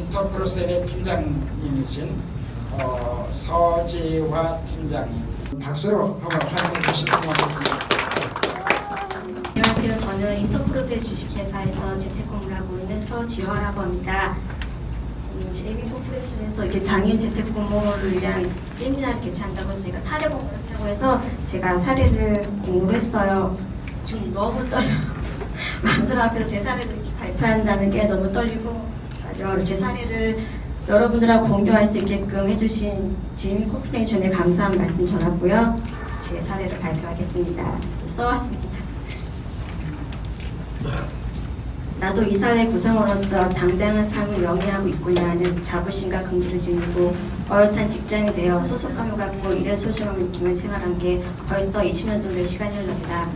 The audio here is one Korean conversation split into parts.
인터프로셀의 팀장님이신 서지화 팀장님 박수로 한번 환영해 주시면 고맙겠습니다. 안녕하세요. 저는 인터프로셀 주식회사에서 재택근무를 하고 있는 서지화라고 합니다. JB 코퍼레이션에서 이렇게 장애인 재택근무를 위한 세미나를 개최한다고 해서 제가 사례 공부를 한다고 해서 제가 사례를 공부를 했어요. 지금 너무 떨려요. 많은 사람 앞에서 제 사례를 이렇게 발표한다는 게 너무 떨리고, 마지막으로 제 사례를 여러분들하고 공유할 수 있게끔 해주신 JB 코퍼레이션에 감사한 말씀 전하고요. 제 사례를 발표하겠습니다. 써왔습니다. 나도 이 사회 구성원으로서 당당한 삶을 영위하고 있구나 하는 자부심과 긍지를 지니고 어엿한 직장이 되어 소속감을 갖고 일의 소중함을 느끼며 생활한 게 벌써 20년 정도의 시간이 흘렀다.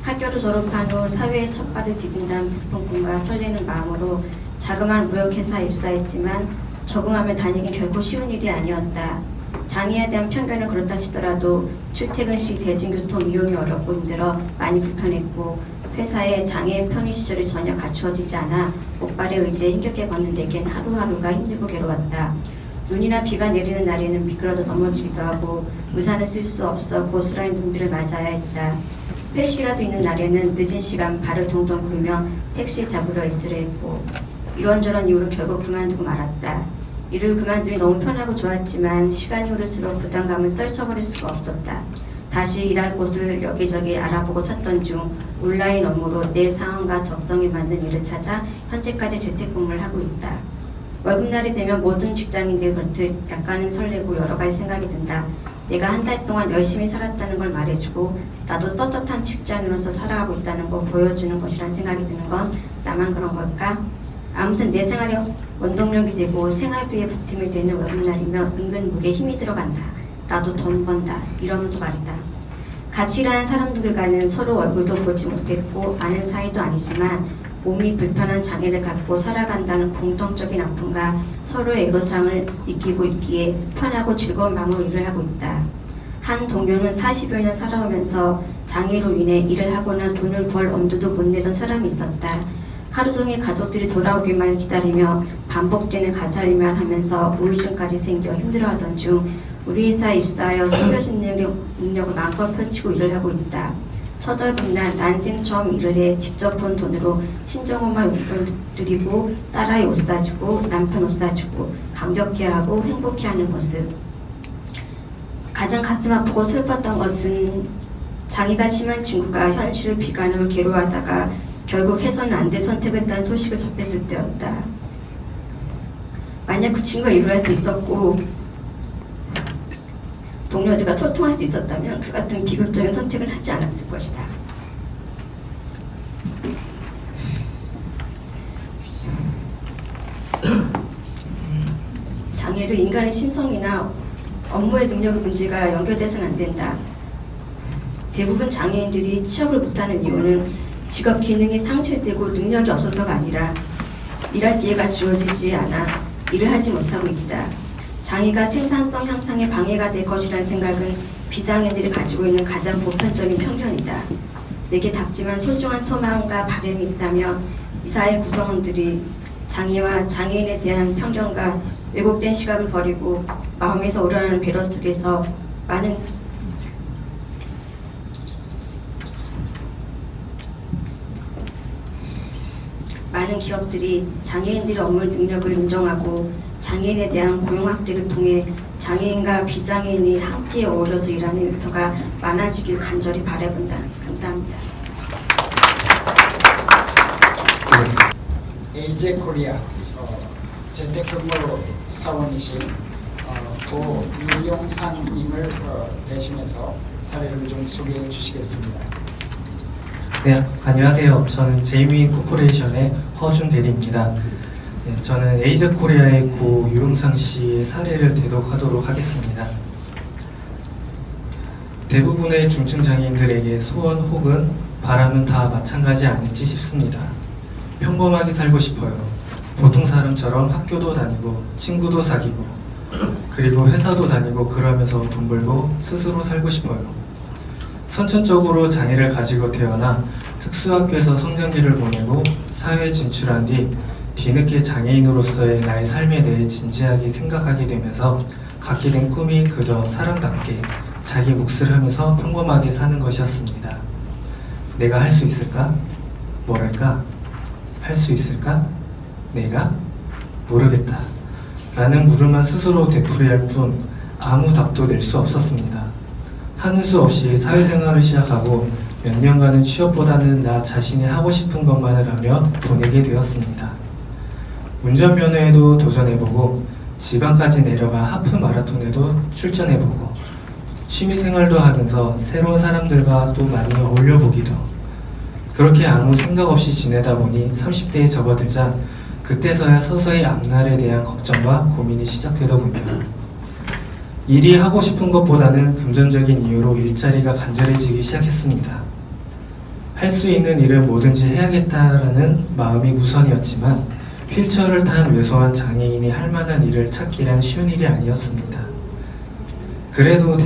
학교를 졸업한 후 사회의 첫 발을 디딘다는 부푼 꿈과 설레는 마음으로 자그마한 무역회사에 입사했지만 적응하며 다니긴 결코 쉬운 일이 아니었다. 장애에 대한 편견은 그렇다 치더라도 출퇴근 시 대중교통 이용이 어렵고 힘들어 많이 불편했고, 회사에 장애인 편의시설이 전혀 갖추어지지 않아 목발의 의지에 힘겹게 걷는 내겐 하루하루가 힘들고 괴로웠다. 눈이나 비가 내리는 날에는 미끄러져 넘어지기도 하고 의사는 쓸 수 없어 고스란히 눈비를 맞아야 했다. 회식이라도 있는 날에는 늦은 시간 발을 동동 굴며 택시 잡으려 애쓰려 했고, 이런저런 이유로 결국 그만두고 말았다. 일을 그만두니 너무 편하고 좋았지만 시간이 흐를수록 부담감을 떨쳐버릴 수가 없었다. 다시 일할 곳을 여기저기 알아보고 찾던 중 온라인 업무로 내 상황과 적성에 맞는 일을 찾아 현재까지 재택근무를 하고 있다. 월급날이 되면 모든 직장인들 그렇듯 약간은 설레고 여러 가지 생각이 든다. 내가 한 달 동안 열심히 살았다는 걸 말해주고 나도 떳떳한 직장인으로서 살아가고 있다는 거 보여주는 것이란 생각이 드는 건 나만 그런 걸까? 아무튼 내 생활의 원동력이 되고 생활비에 보탬이 되는 월급날이면 은근 목에 힘이 들어간다. 나도 돈 번다. 이러면서 말이다. 같이 일하는 사람들과는 서로 얼굴도 보지 못했고 아는 사이도 아니지만 몸이 불편한 장애를 갖고 살아간다는 공통적인 아픔과 서로의 애로사항을 느끼고 있기에 편하고 즐거운 마음으로 일을 하고 있다. 한 동료는 40여 년 살아오면서 장애로 인해 일을 하거나 돈을 벌 엄두도 못 내던 사람이 있었다. 하루 종일 가족들이 돌아오기만 기다리며 반복되는 가살이만 하면서 우울증까지 생겨 힘들어하던 중 우리 회사에 입사하여 숨겨진 능력을 마음껏 펼치고 일을 하고 있다. 첫 월급날 난생 처음 일을 해 직접 번 돈으로 친정엄마 용돈을 드리고 딸아이 옷 사주고 남편 옷 사주고 감격해하고 행복해하는 모습. 가장 가슴 아프고 슬펐던 것은 장애가 심한 친구가 현실을 비관하며 괴로워하다가 결국 해서는 안 될 선택했다는 소식을 접했을 때였다. 만약 그 친구가 일을 할 수 있었고 동료들과 소통할 수 있었다면 그 같은 비극적인 선택을 하지 않았을 것이다. 장애를 인간의 심성이나 업무의 능력의 문제가 연결돼서는 안 된다. 대부분 장애인들이 취업을 못하는 이유는 직업 기능이 상실되고 능력이 없어서가 아니라 일할 기회가 주어지지 않아 일을 하지 못하고 있다. 장애가 생산성 향상에 방해가 될 것이라는 생각은 비장애인들이 가지고 있는 가장 보편적인 편견이다. 내게 작지만 소중한 소망과 바람이 있다면 이 사회 구성원들이 장애와 장애인에 대한 편견과 왜곡된 시각을 버리고 마음에서 우러나는 배려 속에서 많은 기업들이 장애인들의 업무 능력을 인정하고 장애인에 대한 고용 확대를 통해 장애인과 비장애인이 함께 어우러서 일하는 일터가 많아지길 간절히 바라본다. 감사합니다. 에이제 코리아 재택근무 사원이신 고 유용상님을 대신해서 사례를 좀 소개해 주시겠습니다. 네, 안녕하세요. 저는 제이미 코퍼레이션의 허준 대리입니다. 네, 저는 에이즈 코리아의 고 유용상 씨의 사례를 대독하도록 하겠습니다. 대부분의 중증 장애인들에게 소원 혹은 바람은 다 마찬가지 아닐지 싶습니다. 평범하게 살고 싶어요. 보통 사람처럼 학교도 다니고 친구도 사귀고 그리고 회사도 다니고 그러면서 돈 벌고 스스로 살고 싶어요. 선천적으로 장애를 가지고 태어나 특수학교에서 성장기를 보내고 사회에 진출한 뒤 뒤늦게 장애인으로서의 나의 삶에 대해 진지하게 생각하게 되면서 갖게 된 꿈이 그저 사람답게 자기 몫을 하면서 평범하게 사는 것이었습니다. 내가 할 수 있을까? 뭐랄까? 할 수 있을까? 내가? 모르겠다. 라는 물음만 스스로 되풀이할 뿐 아무 답도 낼 수 없었습니다. 하는 수 없이 사회생활을 시작하고 몇 년간은 취업보다는 나 자신이 하고 싶은 것만을 하며 보내게 되었습니다. 운전면허에도 도전해보고 지방까지 내려가 하프 마라톤에도 출전해보고 취미생활도 하면서 새로운 사람들과 또 많이 어울려보기도. 그렇게 아무 생각 없이 지내다 보니 30대에 접어들자 그때서야 서서히 앞날에 대한 걱정과 고민이 시작되더군요. 일이 하고 싶은 것보다는 금전적인 이유로 일자리가 간절해지기 시작했습니다. 할 수 있는 일을 뭐든지 해야겠다라는 마음이 우선이었지만 휠체어를 탄 왜소한 장애인이 할 만한 일을 찾기란 쉬운 일이 아니었습니다. 그래도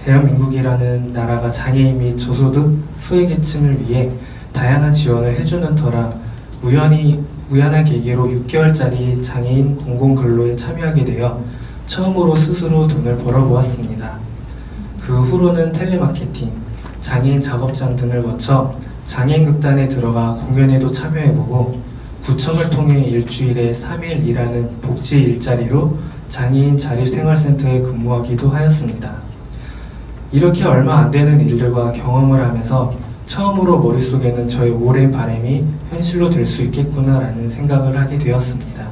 대한민국이라는 나라가 장애인 및 저소득 소외계층을 위해 다양한 지원을 해주는 터라 우연한 계기로 6개월짜리 장애인 공공근로에 참여하게 되어 처음으로 스스로 돈을 벌어보았습니다. 그 후로는 텔레마케팅, 장애인 작업장 등을 거쳐 장애인 극단에 들어가 공연에도 참여해보고 구청을 통해 일주일에 3일 일하는 복지 일자리로 장애인 자립생활센터에 근무하기도 하였습니다. 이렇게 얼마 안 되는 일들과 경험을 하면서 처음으로 머릿속에는 저의 오랜 바람이 현실로 될 수 있겠구나라는 생각을 하게 되었습니다.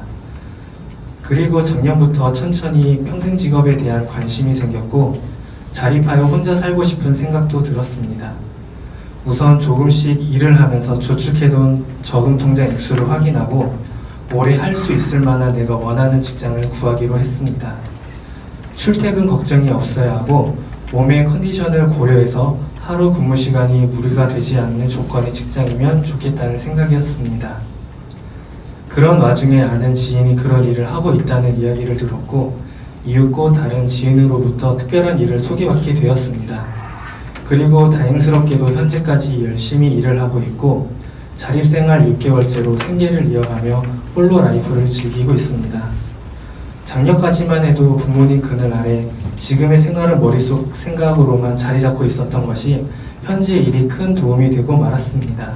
그리고 작년부터 천천히 평생 직업에 대한 관심이 생겼고 자립하여 혼자 살고 싶은 생각도 들었습니다. 우선 조금씩 일을 하면서 저축해둔 저금 통장 액수를 확인하고 올해 할 수 있을 만한 내가 원하는 직장을 구하기로 했습니다. 출퇴근 걱정이 없어야 하고 몸의 컨디션을 고려해서 하루 근무 시간이 무리가 되지 않는 조건의 직장이면 좋겠다는 생각이었습니다. 그런 와중에 아는 지인이 그런 일을 하고 있다는 이야기를 들었고 이윽고 다른 지인으로부터 특별한 일을 소개받게 되었습니다. 그리고 다행스럽게도 현재까지 열심히 일을 하고 있고 자립생활 6개월째로 생계를 이어가며 홀로 라이프를 즐기고 있습니다. 작년까지만 해도 부모님 그늘 아래 지금의 생활은 머릿속 생각으로만 자리 잡고 있었던 것이 현재 일이 큰 도움이 되고 말았습니다.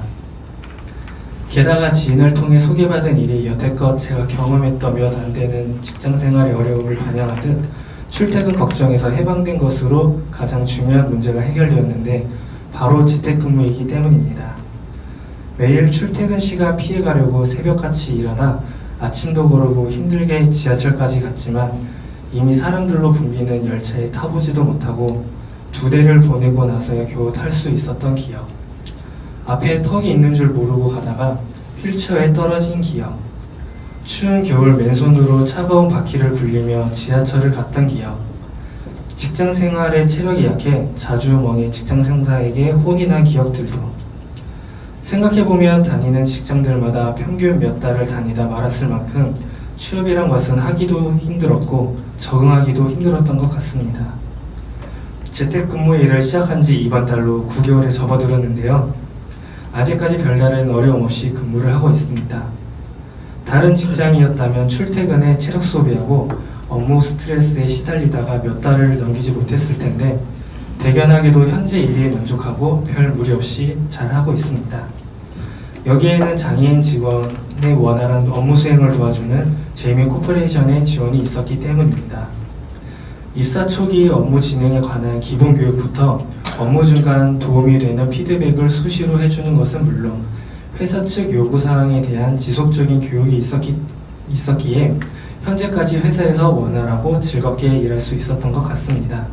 게다가 지인을 통해 소개받은 일이 여태껏 제가 경험했던 몇 안 되는 직장생활의 어려움을 반영하듯 출퇴근 걱정에서 해방된 것으로 가장 중요한 문제가 해결되었는데 바로 재택근무이기 때문입니다. 매일 출퇴근 시간 피해가려고 새벽같이 일어나 아침도 거르고 힘들게 지하철까지 갔지만 이미 사람들로 붐비는 열차에 타보지도 못하고 2대를 보내고 나서야 겨우 탈 수 있었던 기억. 앞에 턱이 있는 줄 모르고 가다가 휠체어에 떨어진 기억. 추운 겨울 맨손으로 차가운 바퀴를 굴리며 지하철을 갔던 기억. 직장 생활에 체력이 약해 자주 멍해 직장 상사에게 혼이 난 기억들도. 생각해보면 다니는 직장들마다 평균 몇 달을 다니다 말았을 만큼 취업이란 것은 하기도 힘들었고 적응하기도 힘들었던 것 같습니다. 재택근무 일을 시작한 지 이번 달로 9개월에 접어들었는데요. 아직까지 별다른 어려움 없이 근무를 하고 있습니다. 다른 직장이었다면 출퇴근에 체력 소비하고 업무 스트레스에 시달리다가 몇 달을 넘기지 못했을 텐데 대견하게도 현재 일에 만족하고 별 무리 없이 잘하고 있습니다. 여기에는 장애인 직원의 원활한 업무 수행을 도와주는 제이미 코퍼레이션의 지원이 있었기 때문입니다. 입사 초기 업무 진행에 관한 기본 교육부터 업무 중간 도움이 되는 피드백을 수시로 해주는 것은 물론 회사 측 요구사항에 대한 지속적인 교육이 있었기에 현재까지 회사에서 원활하고 즐겁게 일할 수 있었던 것 같습니다.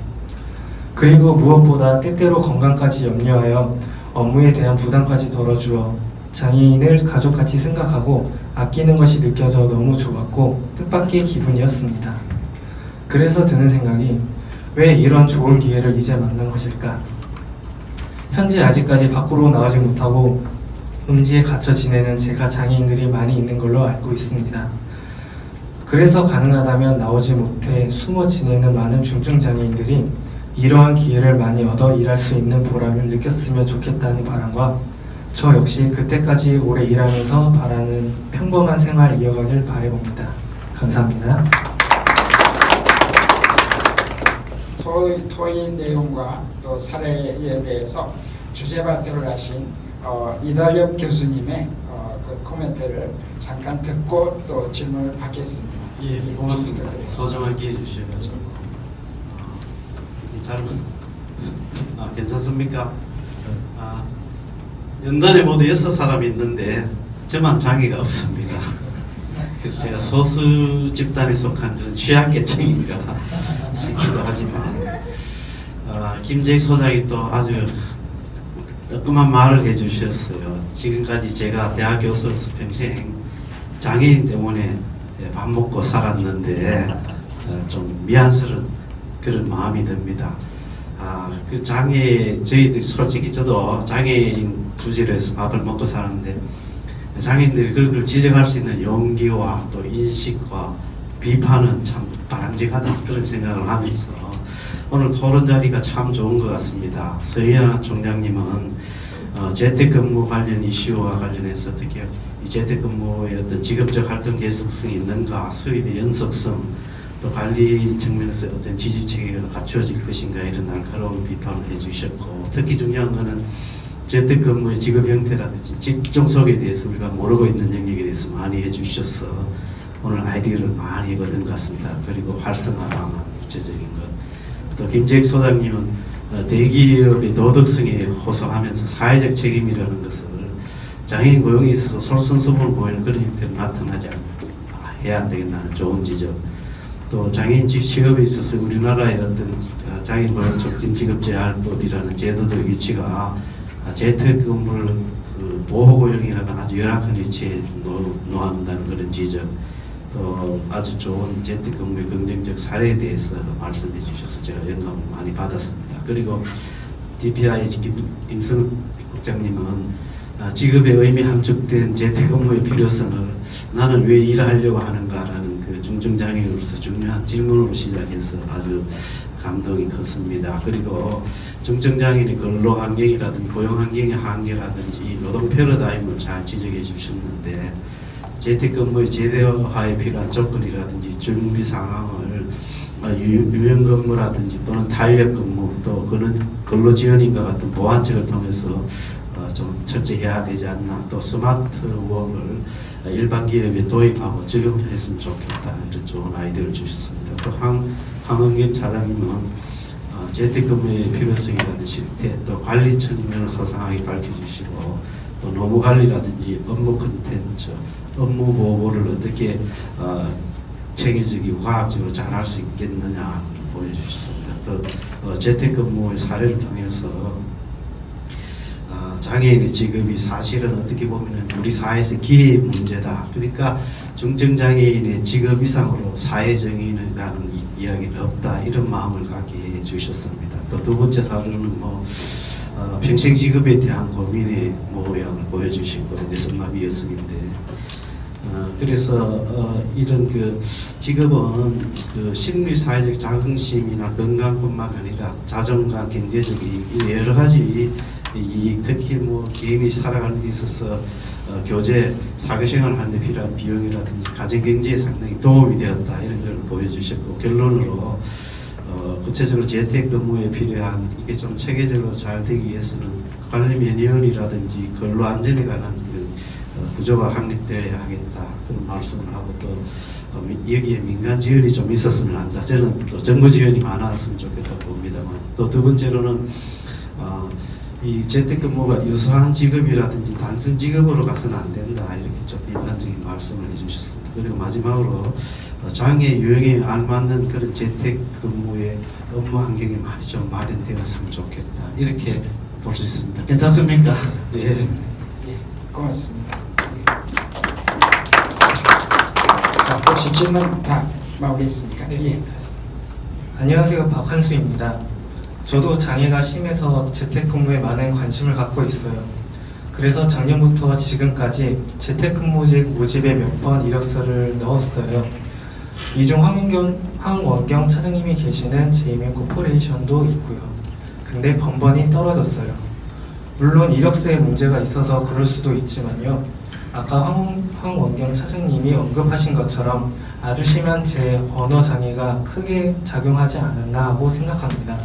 그리고 무엇보다 때때로 건강까지 염려하여 업무에 대한 부담까지 덜어주어 장애인을 가족같이 생각하고 아끼는 것이 느껴져 너무 좋았고 뜻밖의 기분이었습니다. 그래서 드는 생각이 왜 이런 좋은 기회를 이제 만난 것일까? 현재 아직까지 밖으로 나가지 못하고 음지에 갇혀 지내는 제가 장애인들이 많이 있는 걸로 알고 있습니다. 그래서 가능하다면 나오지 못해 숨어 지내는 많은 중증 장애인들이 이러한 기회를 많이 얻어 일할 수 있는 보람을 느꼈으면 좋겠다는 바람과 저 역시 그때까지 오래 일하면서 바라는 평범한 생활 이어가길 바라봅니다. 감사합니다. 토의 내용과 또 사례에 대해서 주제 발표를 하신 이달엽 교수님의 그 코멘트를 잠깐 듣고 또 질문을 받겠습니다. 예, 고맙습니다. 부탁드리겠습니다. 소중하게 해주셔가지고 괜찮습니까? 연단에 모두 6사람이 있는데 저만 장애가 없습니다. 그래서 제가 소수 집단에 속한 그런 취약계층인가 싶기도 하지만 김재익 소장이 또 아주 뜨끔한 말을 해주셨어요. 지금까지 제가 대학 교수로서 평생 장애인 때문에 밥 먹고 살았는데 좀 미안스러운 그런 마음이 듭니다. 그 저희들 솔직히 저도 장애인 주제로 해서 밥을 먹고 사는데 장애인들이 그걸 지적할 수 있는 용기와 또 인식과 비판은 참 바람직하다 그런 생각을 하면서 오늘 토론 자리가 참 좋은 것 같습니다. 서희연 총장님은 재택근무 관련 이슈와 관련해서 어떻게 이 재택근무의 어떤 직업적 활동 계속성이 있는가, 수입의 연속성, 또 관리 측면에서 어떤 지지 체계가 갖추어질 것인가 이런 날카로운 비판을 해주셨고, 특히 중요한 것은 재택근무의 직업 형태라든지 직종 속에 대해서 우리가 모르고 있는 영역에 대해서 많이 해주셔서 오늘 아이디어를 많이 얻은 것 같습니다. 그리고 활성화당한 구체적인 것. 또 김재익 소장님은 대기업의 도덕성에 호소하면서 사회적 책임이라는 것을 장애인 고용에 있어서 솔선수범을 보이는 그런 형태로 나타나지 해야 되겠다는 좋은 지적. 또 장애인 취업에 있어서 우리나라의 어떤 장애인 고용 촉진 직업재활법이라는 제도적 위치가 재택근무를 보호고용이라는 아주 열악한 위치에 놓는다는 그런 지적, 또 아주 좋은 재택근무의 긍정적 사례에 대해서 말씀해 주셔서 제가 영감을 많이 받았습니다. 그리고 DPI 임승 국장님은 직업의 의미 함축된 재택근무의 필요성을 나는 왜 일하려고 하는가라는 그 중증장애인으로서 중요한 질문으로 시작해서 아주 감동이 컸습니다. 그리고 중증장애인의 근로환경이라든지 고용환경의 한계라든지 노동 패러다임을 잘 지적해 주셨는데 재택근무의 제도화에 필요한 조건이라든지 준비 상황을 유연근무라든지 또는 탄력근무 또 근로지원인과 같은 보완책을 통해서 좀 철저해야 되지 않나, 또 스마트워크를 일반 기업에 도입하고 적용했으면 좋겠다 이런 좋은 아이디어를 주셨습니다. 또 황은경 차장님은 재택근무의 필요성이라든지 실태 또 관리 측면을 소상하게 밝혀주시고 또 노무관리라든지 업무 컨텐츠 업무 보고를 어떻게 체계적이고 과학적으로 잘 할 수 있겠느냐 보여주셨습니다. 또 재택근무의 사례를 통해서 장애인의 직업이 사실은 어떻게 보면 우리 사회에서 기회의 문제다. 그러니까 중증장애인의 직업 이상으로 사회정의라는 이야기는 없다. 이런 마음을 갖게 해주셨습니다. 또 두 번째 사례는 평생 직업에 대한 고민의 모양을 보여주시고 내성마비 여성인데 그래서 이런 그 직업은 그 심리 사회적 자긍심이나 건강뿐만 아니라 자존감, 경제적 여러 가지 특히 개인이 살아가는 데 있어서 교제, 사교생활을 하는 데 필요한 비용이라든지 가정경제에 상당히 도움이 되었다 이런 걸 보여주셨고, 결론으로 구체적으로 재택근무에 필요한 이게 좀 체계적으로 잘 되기 위해서는 관리매뉴얼이라든지 근로안전에 관한 구조가 확립되어야 하겠다 그런 말씀을 하고, 또 여기에 민간 지원이 좀 있었으면 한다. 저는 또 정부 지원이 많았으면 좋겠다고 봅니다만, 또 두 번째로는 이 재택근무가 유사한 직업이라든지 단순 직업으로 가서는 안 된다 이렇게 좀 비판적인 말씀을 해주셨습니다. 그리고 마지막으로 장애 유형에 알맞는 그런 재택근무의 업무 환경이 많이 좀 마련되었으면 좋겠다 이렇게 볼 수 있습니다. 괜찮습니까? 예. 예, 고맙습니다. 자, 혹시 질문 다 마무리했습니까? 네. 예. 안녕하세요. 박한수입니다. 저도 장애가 심해서 재택근무에 많은 관심을 갖고 있어요. 그래서 작년부터 지금까지 재택근무직 모집에 몇 번 이력서를 넣었어요. 이 중 황원경 차장님이 계시는 제이민 코퍼레이션도 있고요. 근데 번번이 떨어졌어요. 물론 이력서에 문제가 있어서 그럴 수도 있지만요. 아까 황원경 차장님이 언급하신 것처럼 아주 심한 제 언어 장애가 크게 작용하지 않았나 하고 생각합니다.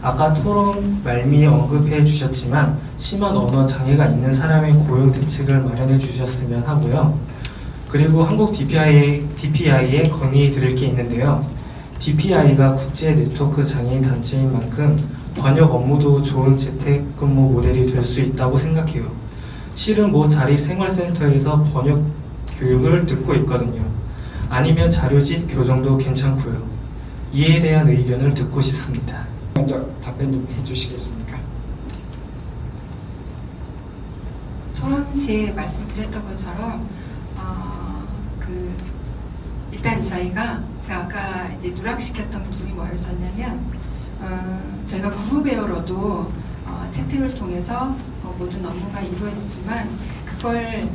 아까 토론 말미에 언급해 주셨지만 심한 언어 장애가 있는 사람의 고용 대책을 마련해 주셨으면 하고요. 그리고 한국 DPI에 건의 드릴 게 있는데요. DPI가 국제 네트워크 장애인 단체인 만큼 번역 업무도 좋은 재택근무 모델이 될 수 있다고 생각해요. 실은 모 자립생활센터에서 번역 교육을 듣고 있거든요. 아니면 자료집 교정도 괜찮고요. 이에 대한 의견을 듣고 싶습니다. 먼저 답변 좀 해주시겠습니까? 토론 시에 말씀드렸던 것처럼 일단 저희가 제가 아까 이제 누락시켰던 부분이 뭐였었냐면 저희가 그룹웨어로도 채팅을 통해서 모든 업무가 이루어지지만 그걸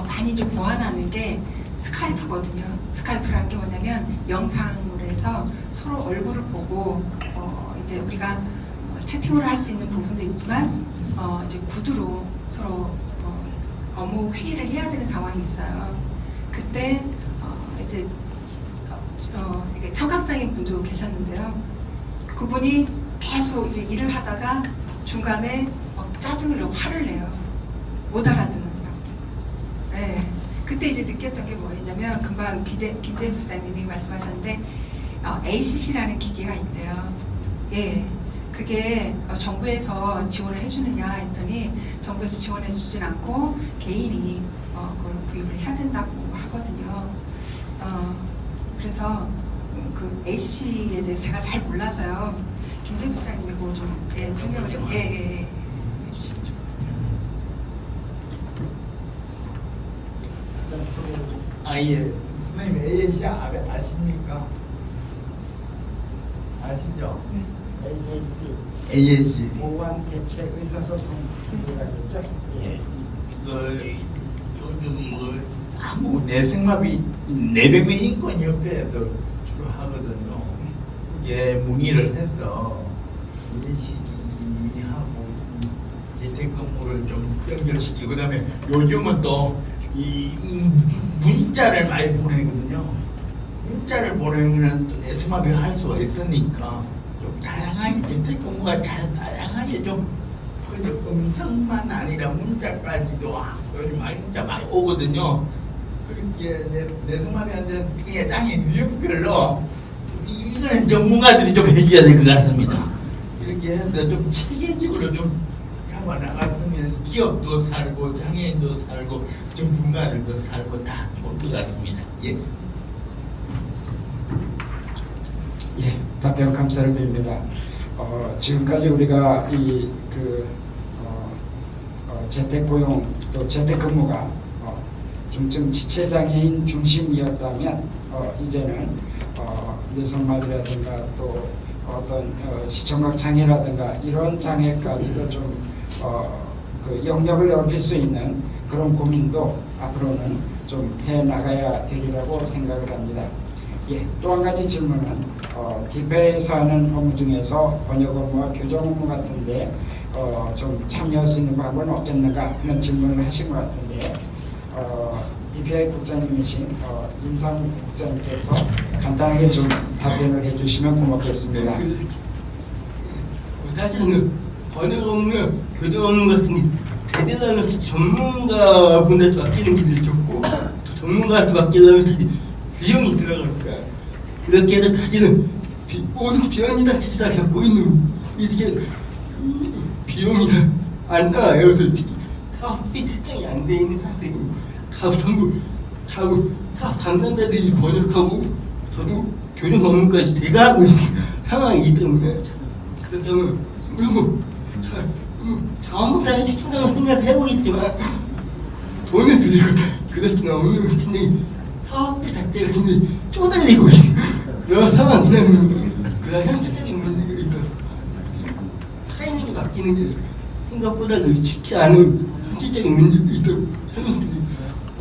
많이 좀 보완하는 게 스카이프거든요. 스카이프라는 게 뭐냐면 영상으로 해서 서로 얼굴을 보고 이제 우리가 채팅으로 할 수 있는 부분도 있지만 이제 구두로 서로 업무 회의를 해야 되는 상황이 있어요. 그때 이제 청각장애인 분도 계셨는데요. 그분이 계속 이제 일을 하다가 중간에 짜증을 내고 화를 내요. 못 알아듣는 거. 네. 그때 이제 느꼈던 게 뭐였냐면 금방 김재익 수장님이 말씀하셨는데 ACC라는 기계가 있대요. 예. 그게 정부에서 지원을 해주느냐 했더니 정부에서 지원해주진 않고 개인이 그걸 구입을 해야 된다고 하거든요. 그래서 그 ACC에 대해서 제가 잘 몰라서요. 김재익 수장님이 그거 좀 설명을 좀 해주시면 좋겠습니다. 예. 선생님 AAC 아십니까? 아시죠? AAC. 보완 대책 의사소통 이라겠죠? 예. 요즘 아무 뇌생마비 뇌병의 인권협회에도 주로 하거든요. 예, 문의를 해서 AAC하고 재택근무를 좀 연결시키고 그다음에 요즘은 또 이 문자를 많이 보내거든요. 문자를 보내면 뇌생마비 할 수가 있으니까 좀 다양하게 재택근무가 다양하게 좀 그저 음성만 아니라 문자까지도 요즘 문자 많이 오거든요. 그렇게 뇌생마비한테 장애 유형별로 이거는 전문가들이 좀 해줘야 될 것 같습니다. 이렇게 해서 좀 체계적으로 좀 잡아 나갔으면 기업도 살고 장애인도 살고 전문가들도 살고 다 좋을 것 같습니다. 예. 예, 답변 감사를 드립니다. 지금까지 우리가 재택고용 또 재택근무가 중증 지체장애인 중심이었다면 이제는 뇌성마비라든가 또 어떤 시청각 장애라든가 이런 장애까지도 좀 그 영역을 넓힐 수 있는 그런 고민도 앞으로는 좀 해나가야 되리라고 생각을 합니다. 예, 또 한 가지 질문은 DPI에서 하는 업무 중에서 번역 업무와 교정 업무 같은데 좀 참여할 수 있는 방법은 없겠는가 하는 질문을 하신 것 같은데 DPI 국장님이신 임상 국장님께서 간단하게 좀 답변을 해주시면 고맙겠습니다. 사실은 번역 업무, 교정 업무 같은 대대단한 전문가 분한테 맡기는 게 좋고 또 전문가한테 맡기려면 비용이 들어가니까 그렇게 해서 사실은 모든 비용이 다 겪고 있는 이렇게 비용이 안 나와요. 솔직히 사업비 채정이 안 돼 있는 상태고 전부 사업 담당자들이 번역하고 저도 교정 업무까지 제가 하고 있는 상황이기 때문에 그렇다면 자원봉사 해주신다고 생각하고 있지만 돈을 드리고 그럴 수는 없는 굉장히 사업비 자체가 굉장히 쪼달리고 있는 그런 상황이라는 그런 현실적인 문제가 있다. 타인에게 맡기는 게 생각보다 쉽지 않은 현실적인 문제가 있다고 생각합니다.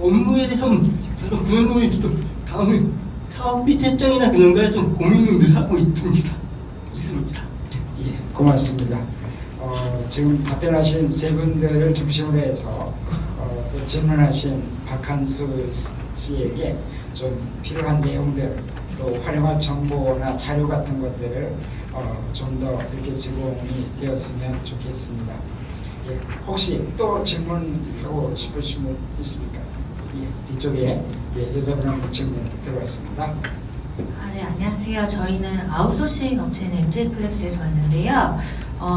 업무에 대해서는 계속 그런 부분이 있어도 다음에 사업비 채정이나 그런 거에 좀 고민을 하고 있습니다. 예, 고맙습니다. 지금 답변하신 세 분들을 중심으로 해서 또 질문하신 박한수 씨에게 좀 필요한 내용들 또 활용할 정보나 자료 같은 것들을 좀 더 이렇게 제공이 되었으면 좋겠습니다. 예, 혹시 또 질문하고 싶으신 분 있습니까? 예, 뒤쪽에 여자분 한 분 질문 들어왔습니다. 네, 안녕하세요. 저희는 아웃소싱 업체인 MJ플렉스에서 왔는데요.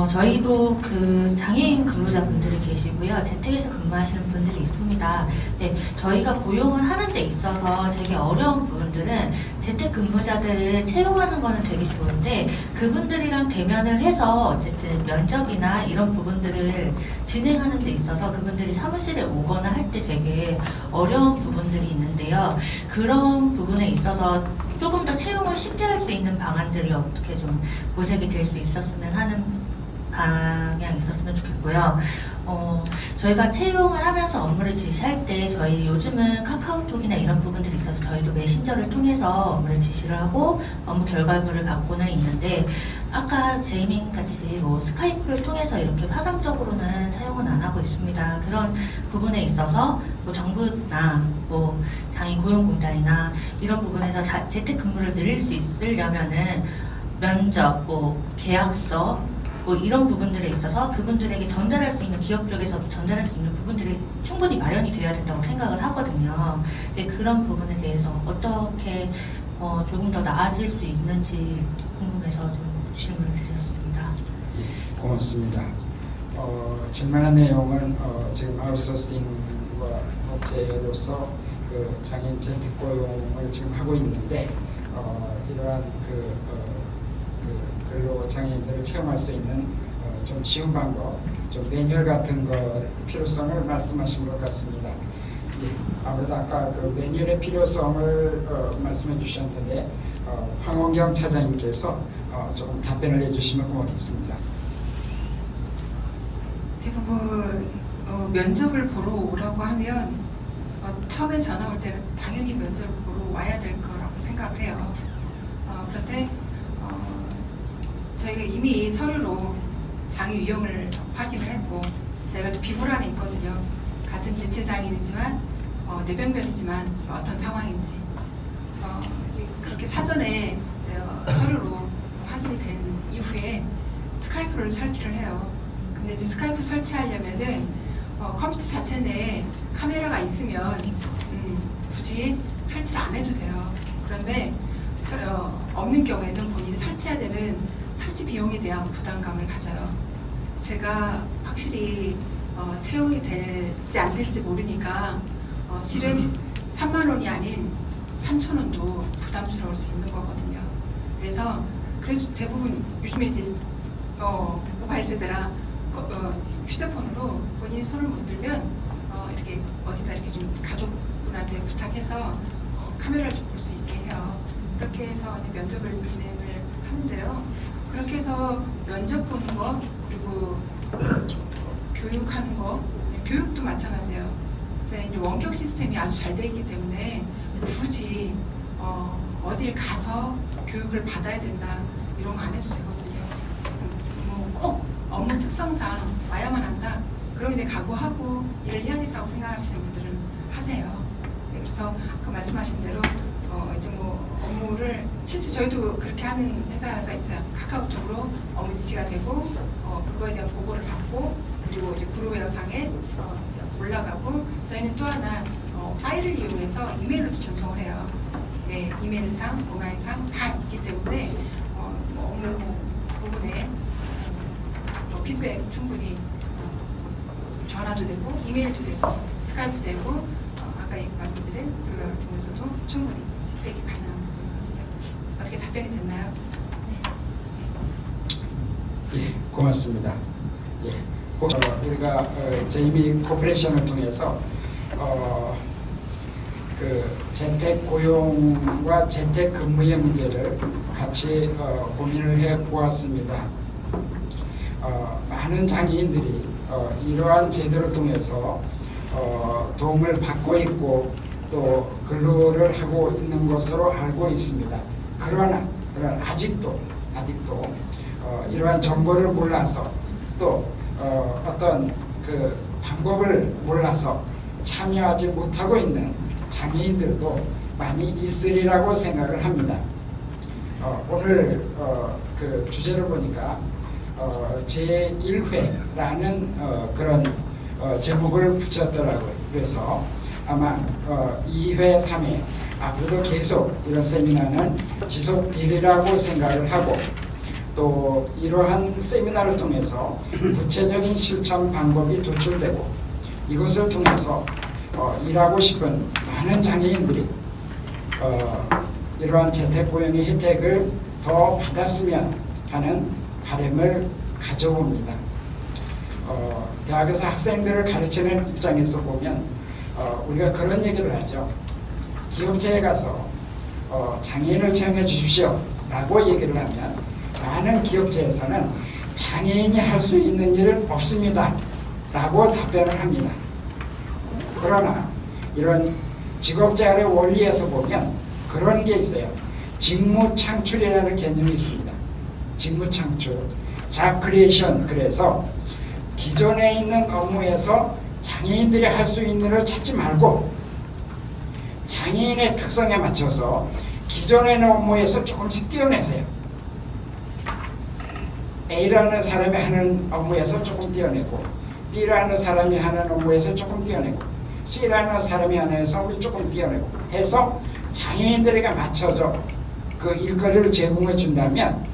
저희도 그 장애인 근로자분들이 계시고요. 재택에서 근무하시는 분들이 있습니다. 네, 저희가 고용을 하는 데 있어서 되게 어려운 부분들은 재택 근무자들을 채용하는 거는 되게 좋은데 그분들이랑 대면을 해서 어쨌든 면접이나 이런 부분들을 진행하는 데 있어서 그분들이 사무실에 오거나 할 때 되게 어려운 부분들이 있는데요. 그런 부분에 있어서 조금 더 채용을 쉽게 할 수 있는 방안들이 어떻게 좀 모색이 될 수 있었으면 하는 방향이 있었으면 좋겠고요. 저희가 채용을 하면서 업무를 지시할 때 저희 요즘은 카카오톡이나 이런 부분들이 있어서 저희도 메신저를 통해서 업무를 지시를 하고 업무 결과물을 받고는 있는데 아까 제이민 같이 뭐 스카이프를 통해서 이렇게 화상적으로는 사용은 안 하고 있습니다. 그런 부분에 있어서 뭐 정부나 뭐 장애인 고용공단이나 이런 부분에서 재택 근무를 늘릴 수 있으려면은 면접, 뭐 계약서 뭐 이런 부분들에 있어서 그분들에게 전달할 수 있는 기업 쪽에서도 전달할 수 있는 부분들이 충분히 마련이 되어야 된다고 생각을 하거든요. 근데 그런 부분에 대해서 어떻게 조금 더 나아질 수 있는지 궁금해서 좀 질문을 드렸습니다. 예, 고맙습니다. 질문한 내용은 지금 아웃소싱 업체로서 그 장애인 재택 고용을 지금 하고 있는데 이러한 그 근로 장애인들을 체험할 수 있는 좀 쉬운 방법, 좀 매뉴얼 같은 거 필요성을 말씀하신 것 같습니다. 예, 아무래도 아까 그 매뉴얼의 필요성을 말씀해 주셨는데 황원경 차장님께서 조금 답변을 해주시면 고맙겠습니다. 대부분 면접을 보러 오라고 하면 처음에 전화 올 때는 당연히 면접을 보러 와야 될 거라고 생각을 해요. 그런데 저희가 이미 서류로 장애 유형을 확인을 했고 저희가 또 비보란에 있거든요. 같은 지체 장애인이지만 뇌병변이지만 지금 어떤 상황인지 이제 그렇게 사전에 서류로 확인이 된 이후에 스카이프를 설치를 해요. 근데 이제 스카이프 설치하려면은 컴퓨터 자체 내에 카메라가 있으면 굳이 설치를 안 해도 돼요. 그런데 없는 경우에는 본인이 설치해야 되는 설치 비용에 대한 부담감을 가져요. 제가 확실히 채용이 될지 안 될지 모르니까 실은 3만 원이 아닌 3천 원도 부담스러울 수 있는 거거든요. 그래서 그래도 대부분 요즘에 이제 모바일 세대라 휴대폰으로 본인이 손을 못 들면 이렇게 어디다 이렇게 좀 가족분한테 부탁해서 카메라를 좀 볼 수 있게 해요. 그렇게 해서 면접을 진행을 하는데요. 그렇게 해서 면접 보는 거 그리고 교육하는 거, 교육도 마찬가지예요. 이제 원격 시스템이 아주 잘 돼 있기 때문에 굳이 어딜 가서 교육을 받아야 된다 이런 거 안 해도 되거든요. 꼭 업무 특성상 와야만 한다. 그러고 이제 각오하고 일을 해야겠다고 생각하시는 분들은 하세요. 네, 그래서 아까 말씀하신 대로 이제 뭐 업무를 실제 저희도 그렇게 하는 회사가 있어요. 카카오톡으로 업무 지시가 되고 그거에 대한 보고를 받고 그리고 이제 그룹웨어상에 올라가고 저희는 또 하나 파일을 이용해서 이메일로도 전송을 해요. 네, 이메일상, 온라인상 다 있기 때문에 업무 부분에 피드백 충분히 전화도 되고 이메일도 되고 스카이프 되고 아까 말씀드린 그걸 통해서도 충분히 피드백이 가능한 부분이거든요. 어떻게 답변이 됐나요? 예, 고맙습니다. 예, 우리가 제이미 코퍼레이션을 통해서 그 재택 고용과 재택 근무의 문제를 같이 고민을 해 보았습니다. 많은 장애인들이 이러한 제도를 통해서 도움을 받고 있고 또 근로를 하고 있는 것으로 알고 있습니다. 그러나 아직도 이러한 정보를 몰라서 또 어떤 그 방법을 몰라서 참여하지 못하고 있는 장애인들도 많이 있으리라고 생각을 합니다. 오늘 그 주제를 보니까 제1회라는 그런 제목을 붙였더라고요. 그래서 아마 2회, 3회 앞으로도 계속 이런 세미나는 지속되리라고 생각을 하고, 또 이러한 세미나를 통해서 구체적인 실천 방법이 도출되고, 이것을 통해서 일하고 싶은 많은 장애인들이 이러한 재택고용의 혜택을 더 받았으면 하는 바람을 가져옵니다. 대학에서 학생들을 가르치는 입장에서 보면 우리가 그런 얘기를 하죠. 기업체에 가서 장애인을 채용해 주십시오 라고 얘기를 하면 많은 기업체에서는 장애인이 할 수 있는 일은 없습니다 라고 답변을 합니다. 그러나 이런 직업재활의 원리에서 보면 그런 게 있어요. 직무 창출이라는 개념이 있습니다. 직무 창출, 잡 크리에이션. 그래서 기존에 있는 업무에서 장애인들이 할 수 있는 일을 찾지 말고 장애인의 특성에 맞춰서 기존에 있는 업무에서 조금씩 떼어내세요. A라는 사람이 하는 업무에서 조금 떼어내고, B라는 사람이 하는 업무에서 조금 떼어내고, C라는 사람이 하는 업무에서 조금 떼어내고 해서 장애인들에게 맞춰서 그 일거리를 제공해 준다면,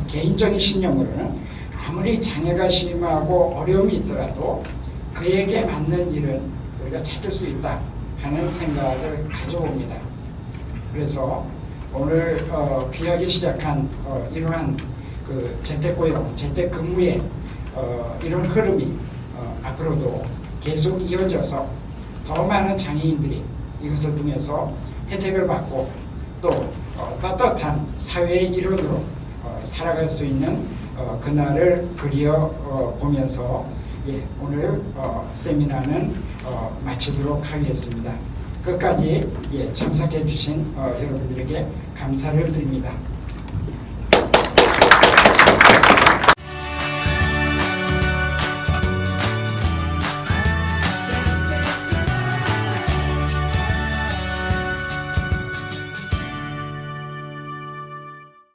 개인적인 신념으로는 아무리 장애가 심하고 어려움이 있더라도 그에게 맞는 일은 우리가 찾을 수 있다 하는 생각을 가져옵니다. 그래서 오늘 귀하게 시작한 이러한 그 재택고용, 재택근무의 이런 흐름이 앞으로도 계속 이어져서 더 많은 장애인들이 이것을 통해서 혜택을 받고 또 떳떳한 사회의 일원으로 살아갈 수 있는 그날을 그려보면서 오늘 세미나는 마치도록 하겠습니다. 끝까지 참석해 주신 여러분들에게 감사를 드립니다.